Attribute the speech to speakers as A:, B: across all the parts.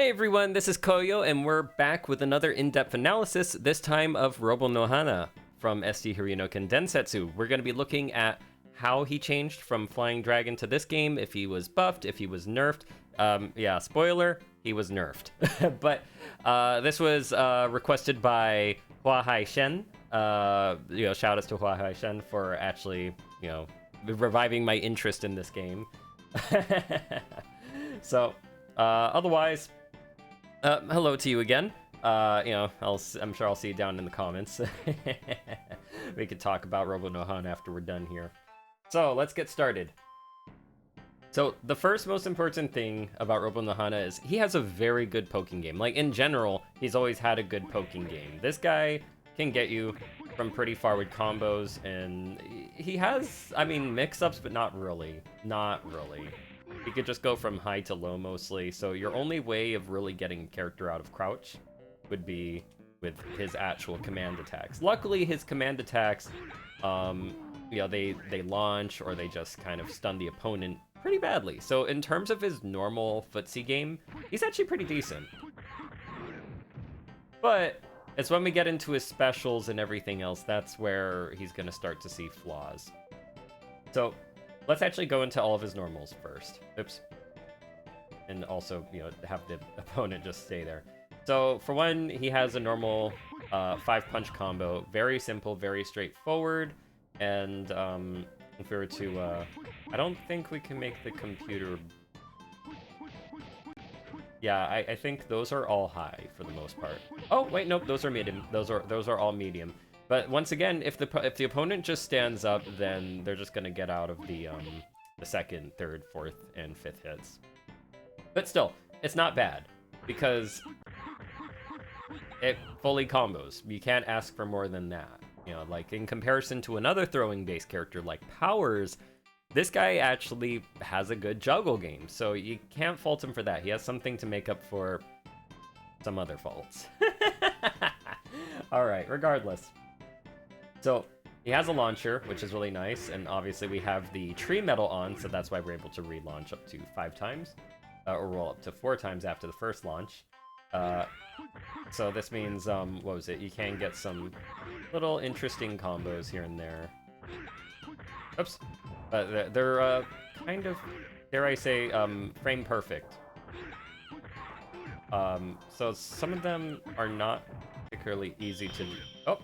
A: Hey everyone, this is Koyo, and we're back with another in-depth analysis, this time of Robonohana from SD Hiryu no Ken Densetsu. We're going to be looking at how he changed from Flying Dragon to this game, if he was buffed, if he was nerfed. Yeah, spoiler, he was nerfed. But this was requested by Huahai Shen. Shout outs to Huahai Shen for actually, reviving my interest in this game. So, otherwise, hello to you again. I'm sure I'll see you down in the comments. We could talk about Robonohana after we're done here. So, let's get started. So, the first most important thing about Robonohana is he has a very good poking game. Like, in general, he's always had a good poking game. This guy can get you from pretty far with combos, and he has, mix-ups, but not really. Not really. He could just go from high to low mostly, so your only way of really getting character out of crouch would be with his actual command attacks. Luckily, his command attacks, they launch or they just kind of stun the opponent pretty badly. So in terms of his normal footsie game, he's actually pretty decent. But it's when we get into his specials and everything else, that's where he's going to start to see flaws. So let's actually go into all of his normals first. Oops. And also, have the opponent just stay there. So, for one, he has a normal 5-punch combo. Very simple, very straightforward. And if we were to... I don't think we can make the computer... Yeah, I think those are all high for the most part. Oh, wait, nope, those are medium. Those are all medium. But once again, if the opponent just stands up, then they're just gonna get out of the second, third, fourth, and fifth hits. But still, it's not bad because it fully combos. You can't ask for more than that. Like in comparison to another throwing-based character like Powers, this guy actually has a good juggle game, so you can't fault him for that. He has something to make up for some other faults. All right, regardless. So, he has a launcher, which is really nice, and obviously we have the tree metal on, so that's why we're able to relaunch up to 5 times, or roll up to 4 times after the first launch. So this means, what was it? You can get some little interesting combos here and there. Oops. But they're kind of, dare I say, frame perfect. So some of them are not particularly easy to... Oh!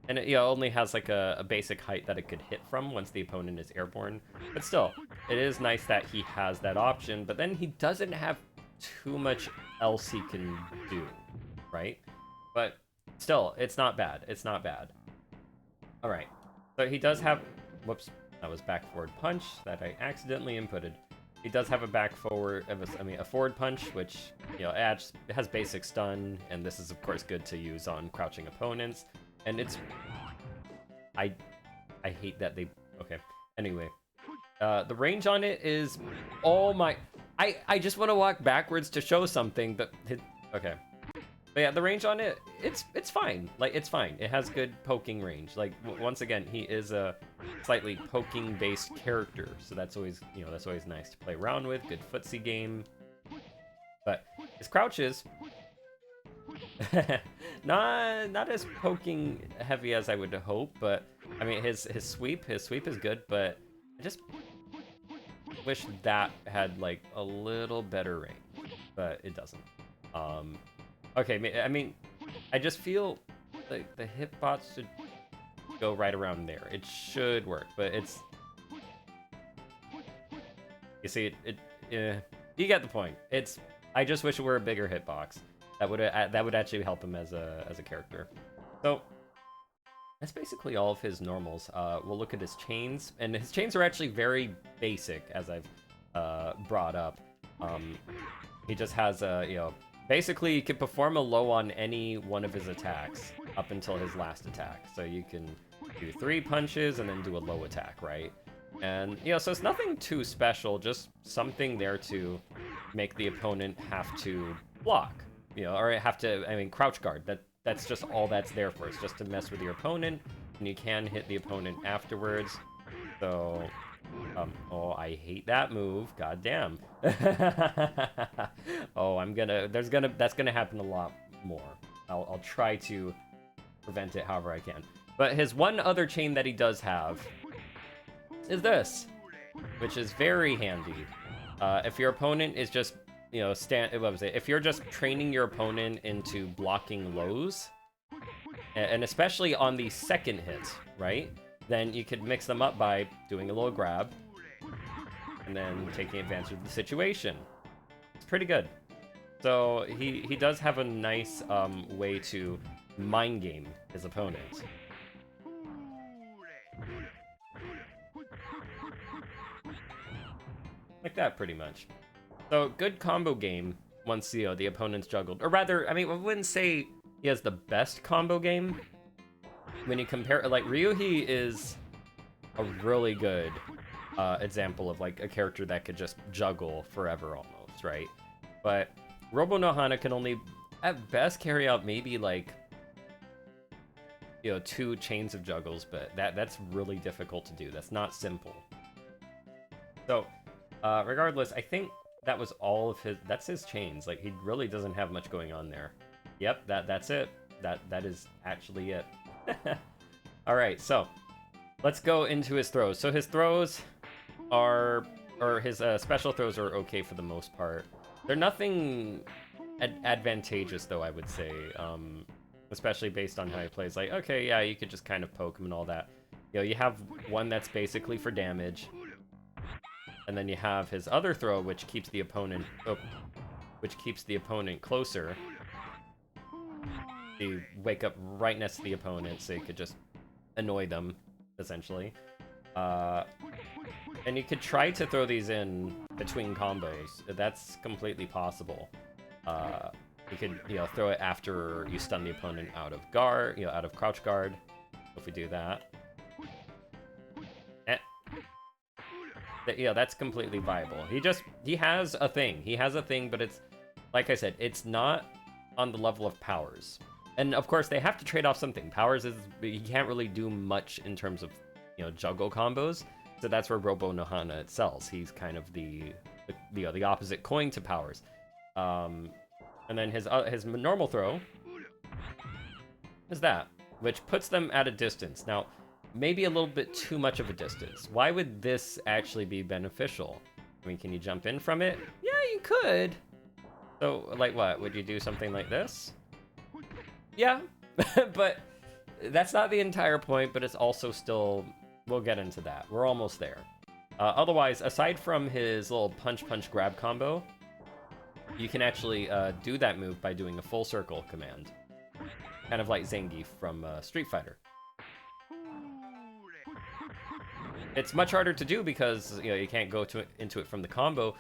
A: And it only has like a basic height that it could hit from once the opponent is airborne. But still, it is nice that he has that option, but then he doesn't have too much else he can do, right? But still, it's not bad. It's not bad. Alright, so he does have... Whoops, that was back forward punch that I accidentally inputted. He does have a a forward punch, which, it has basic stun, and this is of course good to use on crouching opponents. And it's... I hate that they... Okay, anyway. The range on it is... Oh my... I just want to walk backwards to show something, but... Okay. But yeah, the range on it, it's fine. Like, it's fine. It has good poking range. Like, once again, he is a slightly poking-based character, so that's always, that's always nice to play around with. Good footsie game. But his crouches... not as poking heavy as I would hope, but I mean his sweep is good, but I just wish that had like a little better range, but it doesn't. Okay, I mean I just feel like the hitbox should go right around there. It should work, but it's, you see you get the point. I just wish it were a bigger hitbox. That would actually help him as a character. So that's basically all of his normals. We'll look at his chains, and his chains are actually very basic, as I've brought up. He just has basically he can perform a low on any one of his attacks up until his last attack. So you can do 3 punches and then do a low attack, right? And so it's nothing too special, just something there to make the opponent have to block. Or have to, crouch guard. That's just all that's there for. It's just to mess with your opponent, and you can hit the opponent afterwards. So, Oh, I hate that move. God damn. Oh, that's gonna happen a lot more. I'll try to prevent it however I can. But his one other chain that he does have is this, which is very handy. If your opponent is just, you know, if you're just training your opponent into blocking lows, and especially on the second hit, right? Then you could mix them up by doing a little grab, and then taking advantage of the situation. It's pretty good. So he does have a nice way to mind game his opponent. Like that, pretty much. So, good combo game once, you know, the opponent's juggled. Or rather, I mean, I wouldn't say he has the best combo game. When you compare, like, Ryuhi is a really good example of, like, a character that could just juggle forever almost, right? But Robonohana can only, at best, carry out maybe, like, you know, 2 chains of juggles, but that's really difficult to do. That's not simple. So, regardless, I think that was all of that's his chains. Like, he really doesn't have much going on there. Yep, that's it. That is actually it. Alright, so, let's go into his throws. So his throws are, or his special throws are okay for the most part. They're nothing advantageous, though, I would say. Especially based on how he plays. Like, okay, yeah, you could just kind of poke him and all that. You know, you have one that's basically for damage. And then you have his other throw, which keeps the opponent closer. You wake up right next to the opponent, so you could just annoy them, essentially. And you could try to throw these in between combos. That's completely possible. You could, you know, throw it after you stun the opponent out of guard, you know, out of crouch guard. If we do that. Yeah, that's completely viable. He has a thing. He has a thing, but it's, like I said, it's not on the level of powers. And of course, they have to trade off something. Powers is, he can't really do much in terms of, you know, juggle combos. So that's where Robonohana excels. He's kind of the opposite coin to powers. And then his normal throw is that, which puts them at a distance. Now, maybe a little bit too much of a distance. Why would this actually be beneficial? I mean, can you jump in from it? Yeah, you could. So, like what? Would you do something like this? Yeah, but that's not the entire point, but it's also still... We'll get into that. We're almost there. Otherwise, aside from his little punch grab combo, you can actually do that move by doing a full circle command. Kind of like Zangief from Street Fighter. It's much harder to do because, you know, you can't go into it from the combo,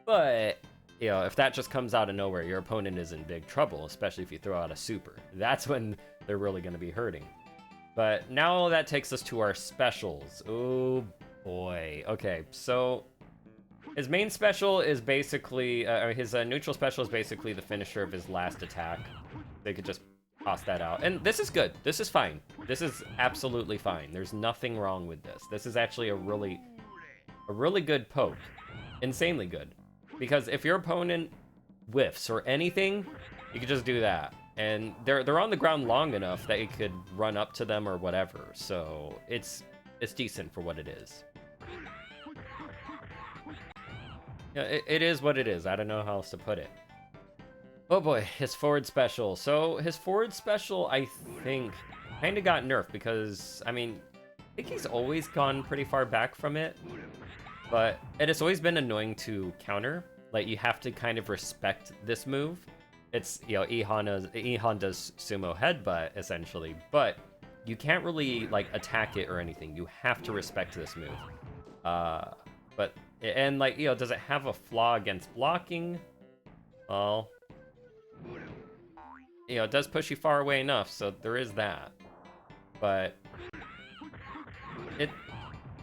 A: but, you know, if that just comes out of nowhere, your opponent is in big trouble, especially if you throw out a super. That's when they're really going to be hurting. But now that takes us to our specials. Oh boy. Okay, so his main special is basically, his neutral special is basically the finisher of his last attack. They could just toss that out. And this is good. This is fine. This is absolutely fine. There's nothing wrong with this. This is actually a really good poke. Insanely good. Because if your opponent whiffs or anything, you could just do that. And they're on the ground long enough that you could run up to them or whatever. So it's decent for what it is. Yeah, it is what it is. I don't know how else to put it. Oh boy, his forward special. So his forward special, I think, kind of got nerfed because, I mean, I think he's always gone pretty far back from it. But it has always been annoying to counter. Like, you have to kind of respect this move. It's, you know, E-Honda's sumo headbutt, essentially. But you can't really, like, attack it or anything. You have to respect this move. And, like, you know, does it have a flaw against blocking? Well, you know, it does push you far away enough, so there is that. But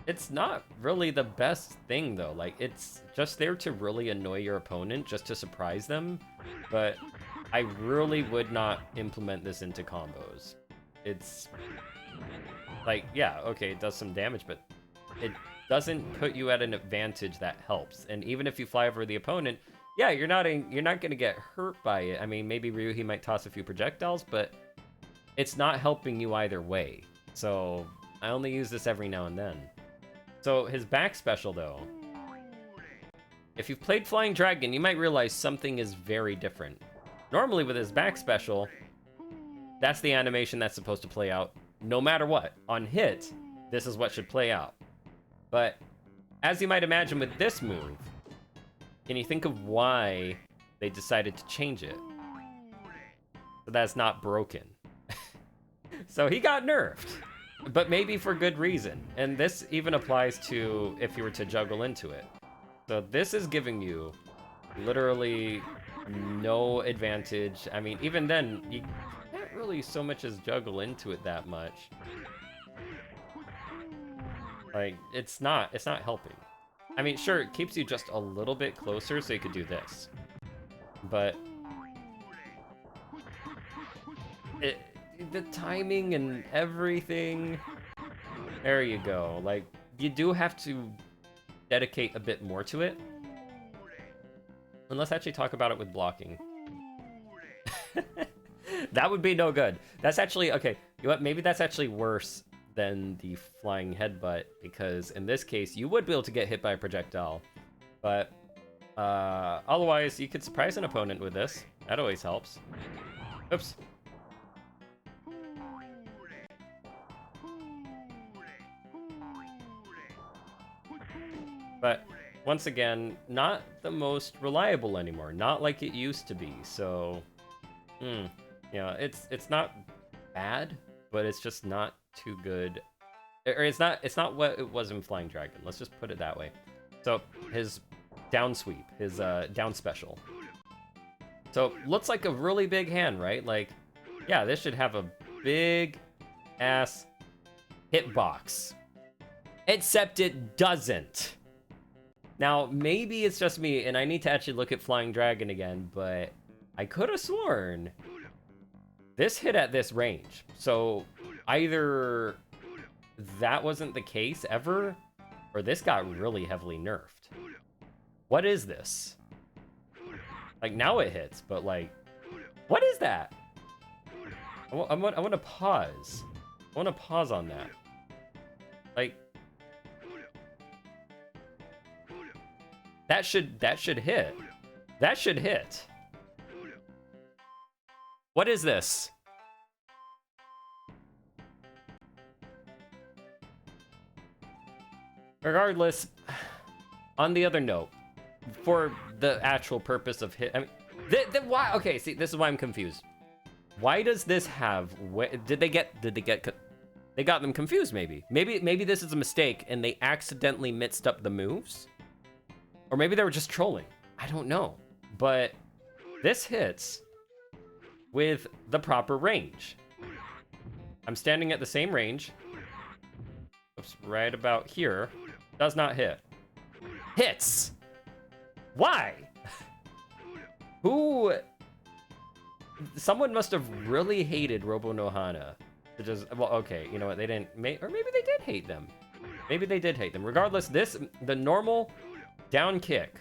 A: it's not really the best thing, though. Like, it's just there to really annoy your opponent, just to surprise them. But I really would not implement this into combos. It's like, yeah, okay, it does some damage, but doesn't put you at an advantage that helps. And even if you fly over the opponent, yeah, you're not gonna get hurt by it. I mean, maybe Ryuhi might toss a few projectiles, but it's not helping you either way. So I only use this every now and then. So his back special though, if you've played Flying Dragon, you might realize something is very different. Normally with his back special, that's the animation that's supposed to play out no matter what. On hit, this is what should play out. But as you might imagine with this move, can you think of why they decided to change it? So that's not broken. So he got nerfed, but maybe for good reason. And this even applies to if you were to juggle into it. So this is giving you literally no advantage. I mean, even then, you can't really so much as juggle into it that much. Like, it's not helping. I mean, sure, it keeps you just a little bit closer so you could do this. But the timing and everything, there you go. Like, you do have to dedicate a bit more to it. And let's actually talk about it with blocking. That would be no good. That's actually, okay, you know what, maybe that's actually worse than the flying headbutt, because in this case, you would be able to get hit by a projectile. But otherwise, you could surprise an opponent with this. That always helps. Oops. But once again, not the most reliable anymore. Not like it used to be. So, you know, it's not bad, but it's just not too good. Or it's not what it was in Flying Dragon. Let's just put it that way. So his down sweep, his down special. So looks like a really big hand, right? Like, yeah, this should have a big ass hitbox. Except it doesn't. Now, maybe it's just me, and I need to actually look at Flying Dragon again, but I could have sworn this hit at this range. So either that wasn't the case ever, or this got really heavily nerfed. What is this? Like, now it hits, but like, what is that? I want to pause. I want to pause on that. Like, that should hit. That should hit. What is this? Regardless, on the other note, for the actual purpose of hit, I mean, why? Okay, see, this is why I'm confused. Why does this have? Did they get? They got them confused. Maybe this is a mistake, and they accidentally mixed up the moves, or maybe they were just trolling. I don't know, but this hits with the proper range. I'm standing at the same range. Oops, right about here. Does not hit. Hits! Why? Who? Someone must have really hated Robonohana. To just, well, okay, you know what, they didn't, or maybe they did hate them. Maybe they did hate them. Regardless, the normal down kick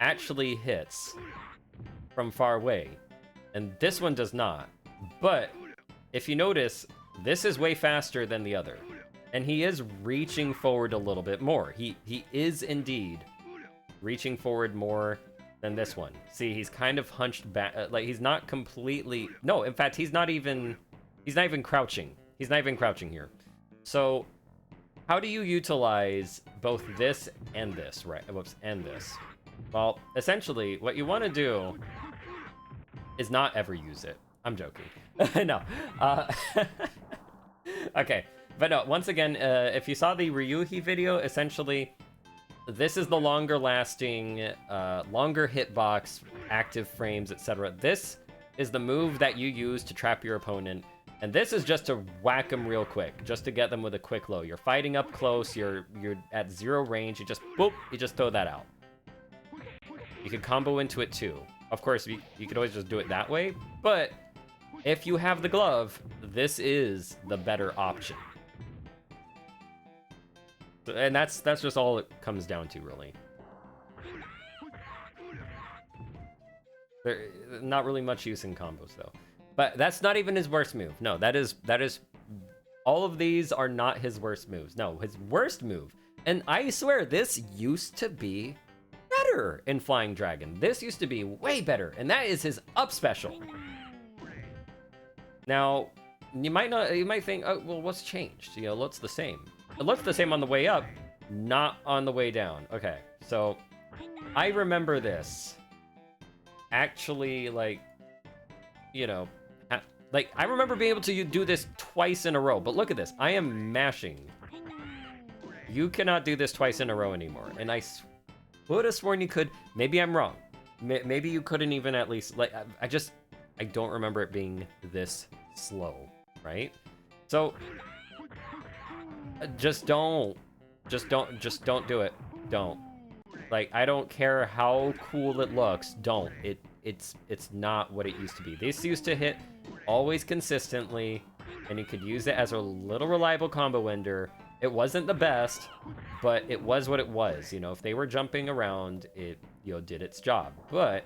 A: actually hits from far away. And this one does not. But if you notice, this is way faster than the other. And he is reaching forward a little bit more. He is indeed reaching forward more than this one. See, he's kind of hunched back, like he's not completely, no, in fact, he's not even crouching. He's not even crouching here. So how do you utilize both this and this, right? Whoops, and this. Well, essentially, what you want to do is not ever use it. I'm joking. No. Okay. But no, once again, if you saw the Ryuhi video, essentially, this is the longer lasting, longer hitbox, active frames, etc. This is the move that you use to trap your opponent. And this is just to whack them real quick, just to get them with a quick low. You're fighting up close, you're at 0 range, you just, boop, you just throw that out. You can combo into it too. Of course, you could always just do it that way, but if you have the glove, this is the better option. And that's just all it comes down to, really. There, not really much use in combos, though. But that's not even his worst move. No, that is... All of these are not his worst moves. No, his worst move. And I swear, this used to be better in Flying Dragon. This used to be way better. And that is his up special. Now, you might think, oh, well, what's changed? You know, what's the same? It looks the same on the way up, not on the way down. Okay, so I remember this. Actually, like, you know, like, I remember being able to do this twice in a row, but look at this. I am mashing. You cannot do this twice in a row anymore. And I would have sworn you could. Maybe I'm wrong. Maybe you couldn't even at least, like, I don't remember it being this slow, right? So, just don't do it. Don't. Like, I don't care how cool it looks. Don't. It's not what it used to be. This used to hit always consistently, and you could use it as a little reliable combo ender. It wasn't the best, but it was what it was. You know, if they were jumping around, it, you know, did its job. But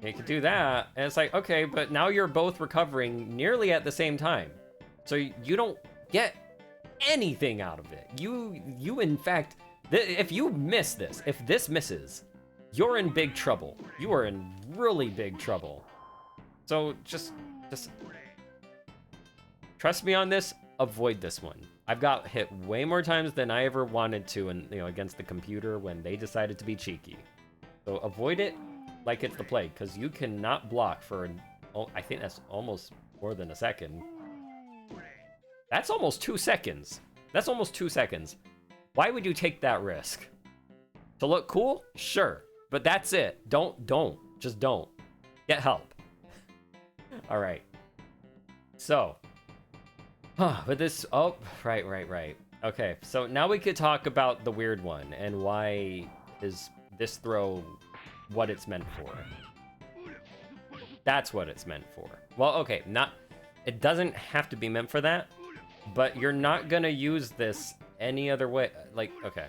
A: you could do that, and it's like, okay, but now you're both recovering nearly at the same time. So you don't get anything out of it. You in fact, if you miss this, if this misses, you're in big trouble. You are in really big trouble. So just trust me on this. Avoid this one. I've got hit way more times than I ever wanted to, and you know, against the computer when they decided to be cheeky. So avoid it like it's the plague, because you cannot block for I think that's almost more than a second. That's almost 2 seconds. That's almost 2 seconds. Why would you take that risk? To look cool? Sure. But that's it. Just don't. Get help. All right. So. But this, oh, right. Okay, so now we could talk about the weird one and why is this throw what it's meant for. That's what it's meant for. Well, okay, it doesn't have to be meant for that, but you're not gonna use this any other way. Like, okay.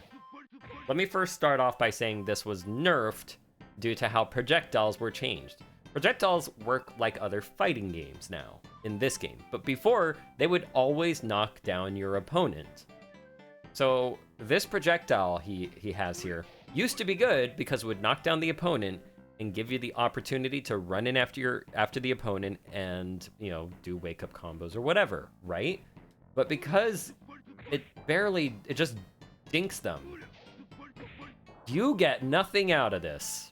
A: Let me first start off by saying this was nerfed due to how projectiles were changed. Projectiles work like other fighting games now in this game, but before, they would always knock down your opponent. So this projectile he has here used to be good because it would knock down the opponent and give you the opportunity to run in after the opponent and, you know, do wake up combos or whatever, right? But because it just dinks them, you get nothing out of this.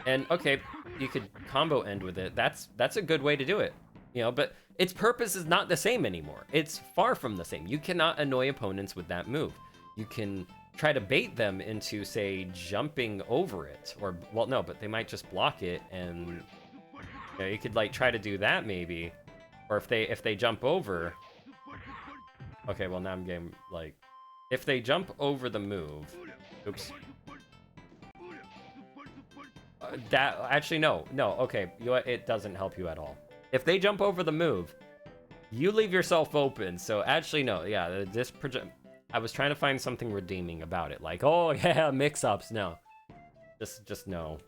A: And okay, you could combo end with it. That's a good way to do it, you know, but its purpose is not the same anymore. It's far from the same. You cannot annoy opponents with that move. You can try to bait them into, say, jumping over it, or, well, no, but they might just block it, and you know, you could like try to do that maybe, or if they jump over. Okay, well now I'm getting like, if they jump over the move, oops. That actually no. Okay, you know what? It doesn't help you at all. If they jump over the move, you leave yourself open. So actually no. Yeah, this project. I was trying to find something redeeming about it, like, oh yeah, mix-ups. No, just no.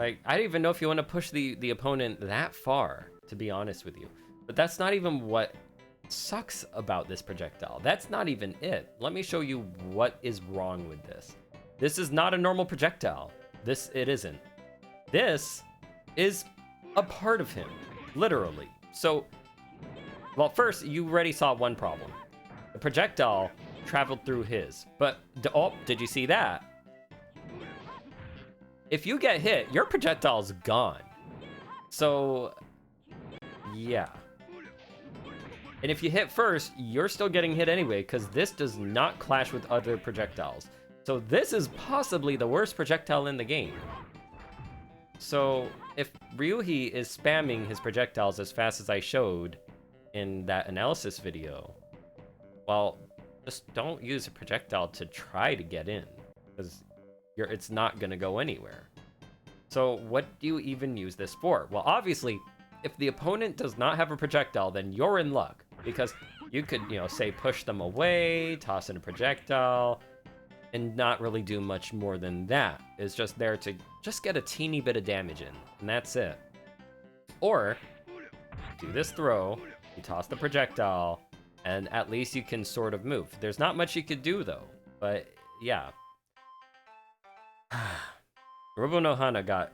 A: Like, I don't even know if you want to push the opponent that far, to be honest with you. But that's not even what sucks about this projectile. That's not even it. Let me show you what is wrong with this. This is not a normal projectile. It isn't. This is a part of him, literally. So, well, first, you already saw one problem. The projectile traveled through his, but, oh, did you see that? If you get hit, your projectile's gone. So, yeah. And if you hit first, you're still getting hit anyway, because this does not clash with other projectiles. So this is possibly the worst projectile in the game. So if Ryuhi is spamming his projectiles as fast as I showed in that analysis video, well, just don't use a projectile to try to get in, because it's not going to go anywhere. So what do you even use this for? Well, obviously, if the opponent does not have a projectile, then you're in luck. Because you could, you know, say push them away, toss in a projectile, and not really do much more than that. It's just there to just get a teeny bit of damage in, and that's it. Or, do this throw, you toss the projectile, and at least you can sort of move. There's not much you could do, though, but yeah. Robonohana got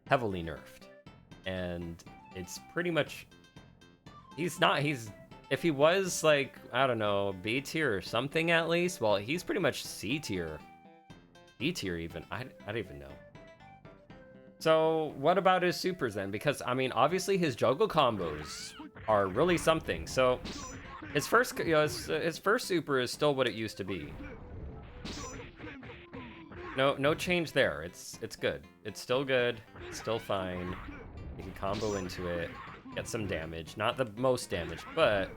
A: heavily nerfed, and it's pretty much... If he was, like, I don't know, B tier or something at least, well, he's pretty much C tier. D tier even, I don't even know. So, what about his supers then? Because, I mean, obviously his juggle combos are really something. So, his first, you know, his first super is still what it used to be. No change there. It's good. It's still good. It's still fine. You can combo into it, get some damage. Not the most damage, but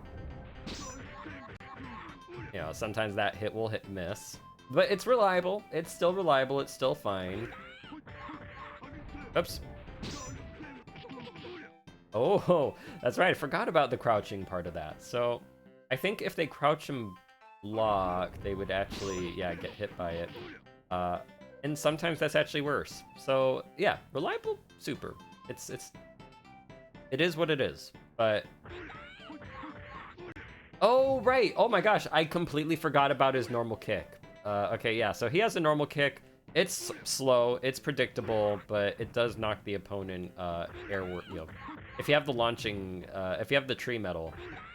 A: you know, sometimes that hit will hit miss. But it's reliable. It's still reliable. It's still fine. Oops. Oh, that's right. I forgot about the crouching part of that. So I think if they crouch and block, they would actually, yeah, get hit by it. And sometimes that's actually worse. So yeah, reliable super. It is what it is. But oh right. Oh my gosh, I completely forgot about his normal kick. Okay, yeah. So he has a normal kick. It's slow, it's predictable, but it does knock the opponent airward. You know, if you have the launching, if you have the tree metal,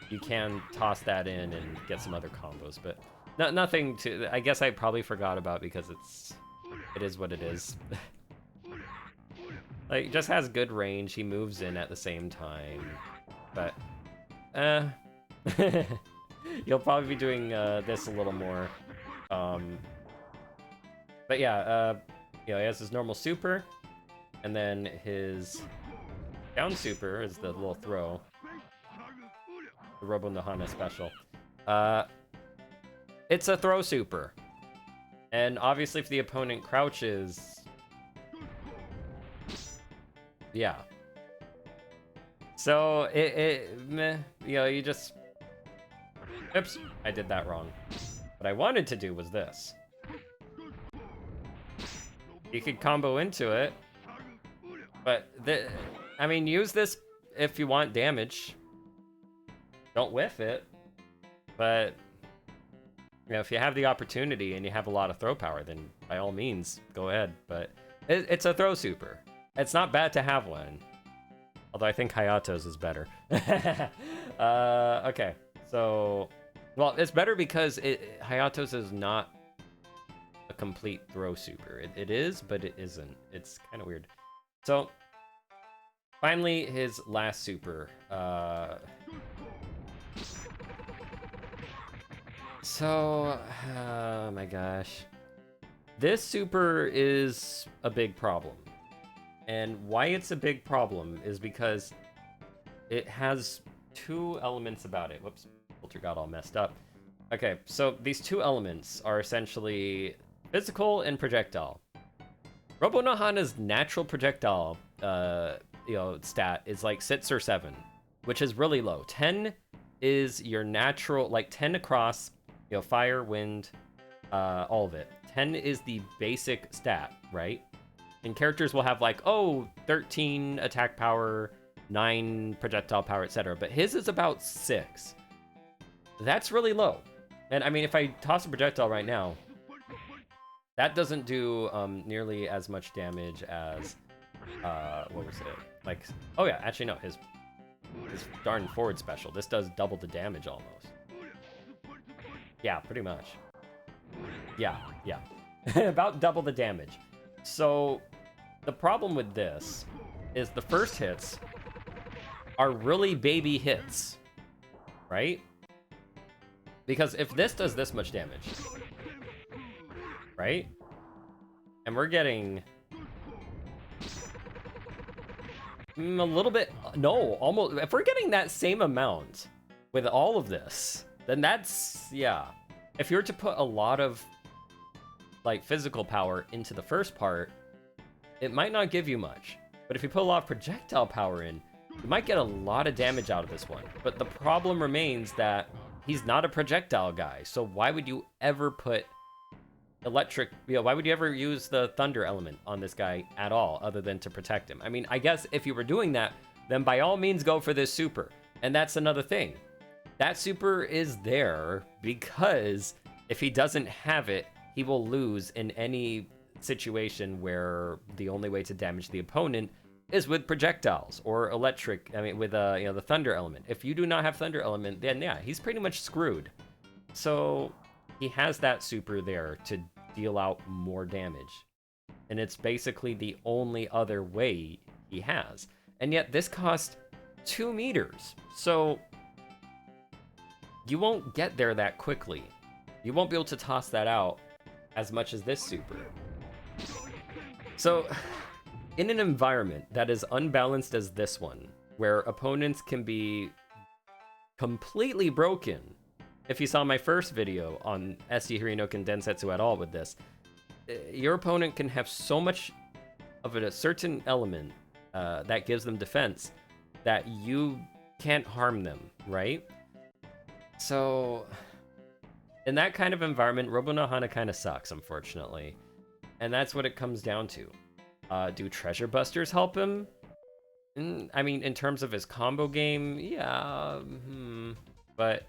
A: you can toss that in and get some other combos. But nothing to. I guess I probably forgot about because it is what it is. Like, just has good range. He moves in at the same time, but you'll probably be doing this a little more. But yeah, you know, he has his normal super, and then his down super is the little throw, the Robonohana special. It's a throw super, and obviously if the opponent crouches, yeah. So meh, you know, you just, oops, I did that wrong. What I wanted to do was this. You could combo into it, but I mean, use this if you want damage. Don't whiff it, but you know, if you have the opportunity and you have a lot of throw power, then by all means, go ahead. But it's a throw super. It's not bad to have one, although I think Hayato's is better. Okay, so well, it's better because Hayato's is not a complete throw super. It is, but it isn't. It's kind of weird. So finally, his last super. So, oh my gosh, this super is a big problem, and why it's a big problem is because it has two elements about it. Whoops, filter got all messed up. Okay, so these two elements are essentially physical and projectile. Robonohana's natural projectile, you know, stat is like 6 or 7, which is really low. 10 is your natural, like 10 across, you know, fire, wind, all of it. 10 is the basic stat, right? And characters will have like, oh, 13 attack power, 9 projectile power, etc. But his is about 6. That's really low. And I mean, if I toss a projectile right now, that doesn't do nearly as much damage as, what was it? Like, oh yeah, actually no, his darn forward special. This does double the damage almost. Yeah, pretty much. Yeah. About double the damage. So, the problem with this is the first hits are really baby hits, right? Because if this does this much damage, right? And we're getting a little bit, no, almost, if we're getting that same amount with all of this, then that's, yeah. If you were to put a lot of like physical power into the first part, it might not give you much. But if you put a lot of projectile power in, You might get a lot of damage out of this one, but the problem remains that he's not a projectile guy, so why would you ever put electric, why would you ever use the thunder element on this guy at all, other than to protect him? I mean, I guess if you were doing that, then by all means go for this super. And that's another thing. That super is there because if he doesn't have it, he will lose in any situation where the only way to damage the opponent is with projectiles or electric, I mean, with the thunder element. If you do not have thunder element, then yeah, he's pretty much screwed. So he has that super there to deal out more damage. And it's basically the only other way he has. And yet this cost 2 meters. So you won't get there that quickly. You won't be able to toss that out as much as this super. So in an environment that is unbalanced as this one, where opponents can be completely broken, if you saw my first video on SD Hiryu no Ken Densetsu at all with this, your opponent can have so much of a certain element that gives them defense that you can't harm them, right? So in that kind of environment, Robonohana kind of sucks, unfortunately. And that's what it comes down to. Do treasure busters help him? I mean, in terms of his combo game, yeah. But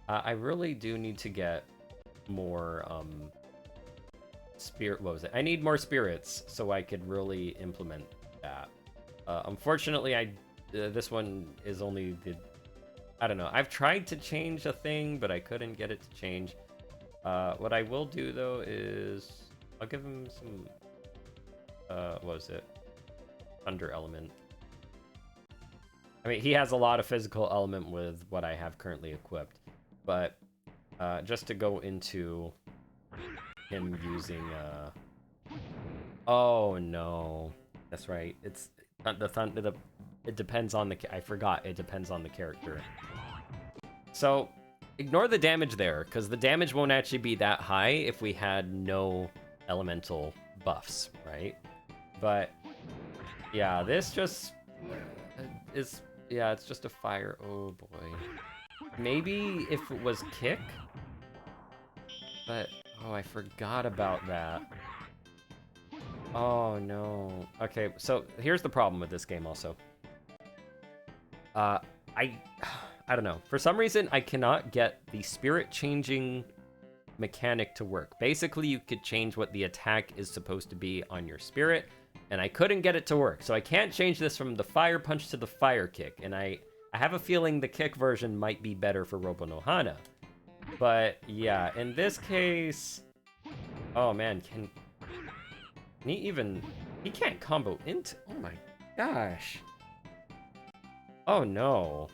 A: I really do need to get more spirit. What was it? I need more spirits so I could really implement that. Unfortunately, this one is only the. I don't know. I've tried to change a thing, but I couldn't get it to change. What I will do though is I'll give him some. What was it? Thunder element. I mean, he has a lot of physical element with what I have currently equipped, but just to go into him using. Oh no, that's right. It's the thunder. It depends on the. I forgot. It depends on the character. So ignore the damage there, because the damage won't actually be that high if we had no elemental buffs, right? But yeah, this just is, yeah, it's just a fire. Oh boy. Maybe if it was kick, but oh, I forgot about that. Oh no. Okay, so here's the problem with this game also. I don't know. For some reason, I cannot get the spirit changing mechanic to work. Basically, you could change what the attack is supposed to be on your spirit, and I couldn't get it to work. So I can't change this from the fire punch to the fire kick, and I have a feeling the kick version might be better for Robonohana. But yeah, in this case, oh man, can he even, he can't combo into, oh my gosh. Oh no.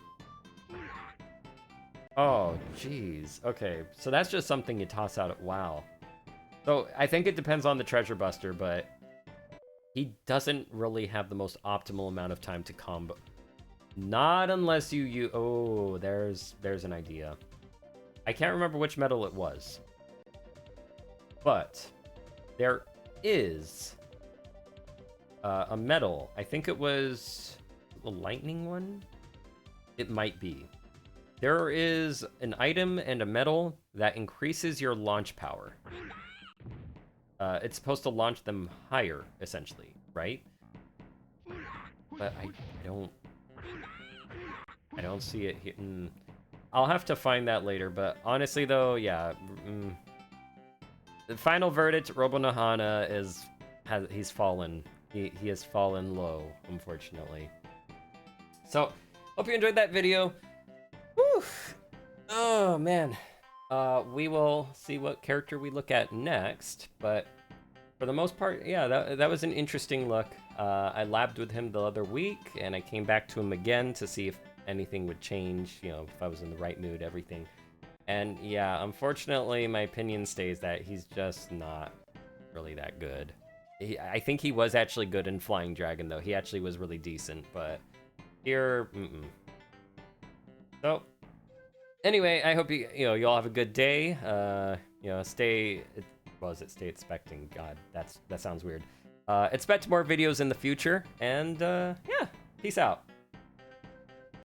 A: Oh, jeez. Okay, so that's just something you toss out at WoW. So I think it depends on the treasure buster, but he doesn't really have the most optimal amount of time to combo. Not unless you oh, there's an idea. I can't remember which metal it was, but there is a metal. I think it was the lightning one. It might be. There is an item and a metal that increases your launch power. It's supposed to launch them higher, essentially, right? But I don't see it here. I'll have to find that later, but honestly though, yeah. The final verdict, Robonohana he's fallen. He has fallen low, unfortunately. So, hope you enjoyed that video. Whew. Oh man. We will see what character we look at next, but for the most part, yeah, that was an interesting look. I labbed with him the other week, and I came back to him again to see if anything would change, you know, if I was in the right mood, everything. And yeah, unfortunately, my opinion stays that he's just not really that good. I think he was actually good in Flying Dragon, though. He actually was really decent, but here, So, anyway, I hope you all have a good day. Stay expecting. God, that sounds weird. Expect more videos in the future, and yeah, peace out.